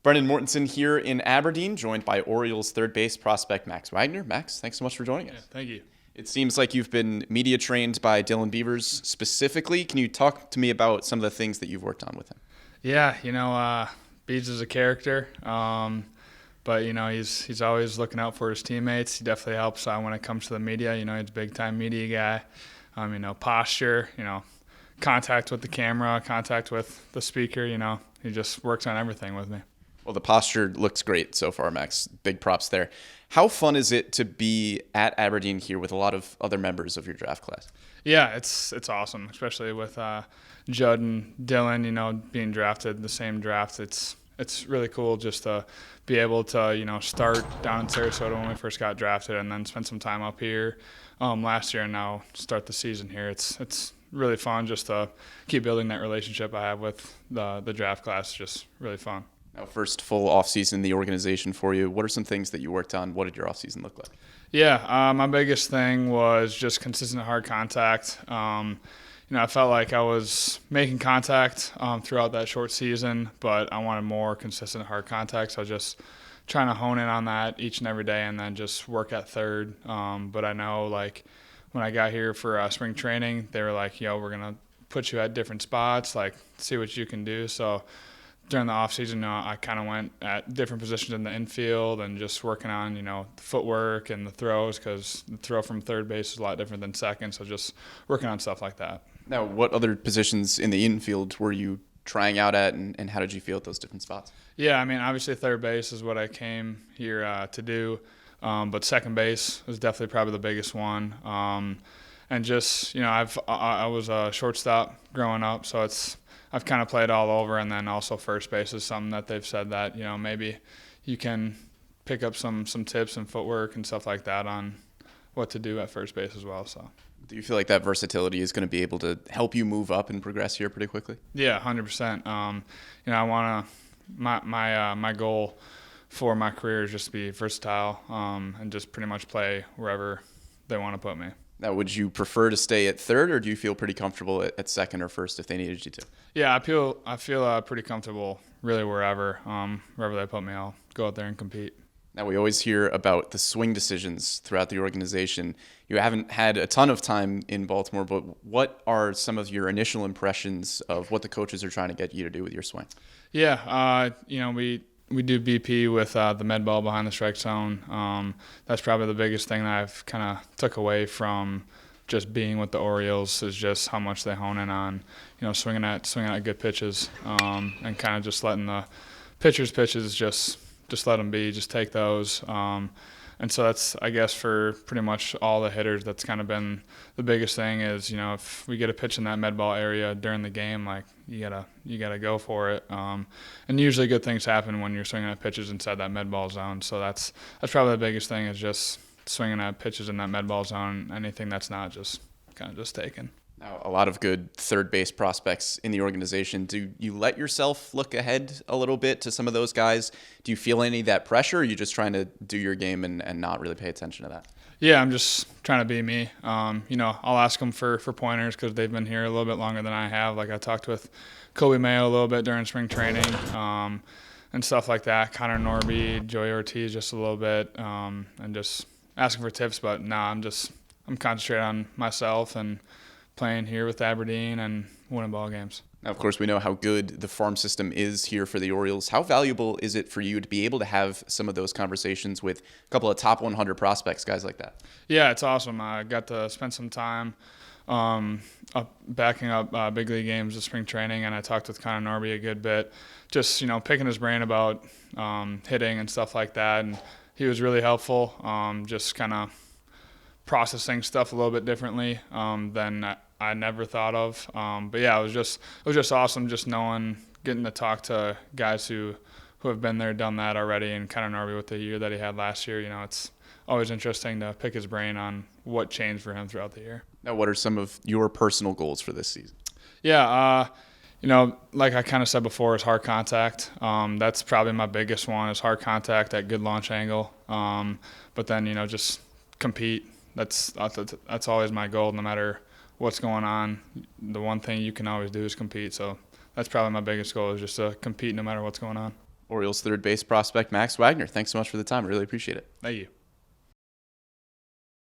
Brendan Mortensen here in Aberdeen, joined by Orioles third base prospect Max Wagner. Max, thanks so much for joining us. Yeah, thank you. It seems like you've been media trained by Dylan Beavers specifically. Can you talk to me about some of the things that you've worked on with him? Yeah, Beads is a character, but he's always looking out for his teammates. He definitely helps when it comes to the media. He's a big time media guy. Posture, contact with the camera, contact with the speaker. He just works on everything with me. Well, the posture looks great so far, Max. Big props there. How fun is it to be at Aberdeen here with a lot of other members of your draft class? Yeah, it's awesome, especially with Judd and Dylan, being drafted the same draft. It's really cool just to be able to, start down in Sarasota when we first got drafted and then spend some time up here last year and now start the season here. It's really fun just to keep building that relationship I have with the draft class. Just really fun. Now, first full offseason in the organization for you. What are some things that you worked on? What did your offseason look like? Yeah, my biggest thing was just consistent hard contact. I felt like I was making contact throughout that short season, but I wanted more consistent hard contact. So I was just trying to hone in on that each and every day and then just work at third. But I know, when I got here for spring training, they were like, we're going to put you at different spots, see what you can do. So during the offseason, I kind of went at different positions in the infield and just working on, the footwork and the throws because the throw from third base is a lot different than second. So just working on stuff like that. Now, what other positions in the infield were you trying out at, and how did you feel at those different spots? Yeah, obviously third base is what I came here to do, but second base was definitely probably the biggest one. And just, I was a shortstop growing up, so I've kind of played all over, and then also first base is something that they've said that, maybe you can pick up some tips and footwork and stuff like that on what to do at first base as well. So, do you feel like that versatility is going to be able to help you move up and progress here pretty quickly? Yeah, 100%. I want to my goal for my career is just to be versatile and just pretty much play wherever they want to put me. Now, would you prefer to stay at third, or do you feel pretty comfortable at second or first if they needed you to? Yeah, I feel pretty comfortable really wherever they put me. I'll go out there and compete. Now, we always hear about the swing decisions throughout the organization. You haven't had a ton of time in Baltimore, but what are some of your initial impressions of what the coaches are trying to get you to do with your swing? Yeah, we do BP with the med ball behind the strike zone. That's probably the biggest thing that I've kind of took away from just being with the Orioles is just how much they hone in on, swinging at good pitches and kind of just letting the pitchers' pitches just let them be, just take those. And so that's, I guess, for pretty much all the hitters, that's kind of been the biggest thing is, if we get a pitch in that med ball area during the game, you gotta go for it. And usually good things happen when you're swinging at pitches inside that med ball zone. So that's probably the biggest thing is just swinging at pitches in that med ball zone. Anything that's not just kind of just taken. Now, a lot of good third base prospects in the organization. Do you let yourself look ahead a little bit to some of those guys? Do you feel any of that pressure, or are you just trying to do your game and not really pay attention to that? Yeah, I'm just trying to be me. I'll ask them for pointers because they've been here a little bit longer than I have. I talked with Kobe Mayo a little bit during spring training and stuff like that. Connor Norby, Joey Ortiz just a little bit and just asking for tips. But I'm concentrating on myself and playing here with Aberdeen and winning ball games. Now, of course, we know how good the farm system is here for the Orioles. How valuable is it for you to be able to have some of those conversations with a couple of top 100 prospects, guys like that? Yeah, it's awesome. I got to spend some time backing up big league games this spring training, and I talked with Connor Norby a good bit, just, picking his brain about hitting and stuff like that, and he was really helpful, just kind of processing stuff a little bit differently than I never thought of. But yeah, it was just awesome just getting to talk to guys who have been there, done that already, and kind of Norby with the year that he had last year. It's always interesting to pick his brain on what changed for him throughout the year. Now, what are some of your personal goals for this season? Yeah, like I kind of said before, is hard contact. That's probably my biggest one is hard contact at good launch angle. But then, just compete. That's always my goal, no matter what's going on. The one thing you can always do is compete. So that's probably my biggest goal is just to compete no matter what's going on. Orioles third base prospect Max Wagner. Thanks so much for the time. I really appreciate it. Thank you.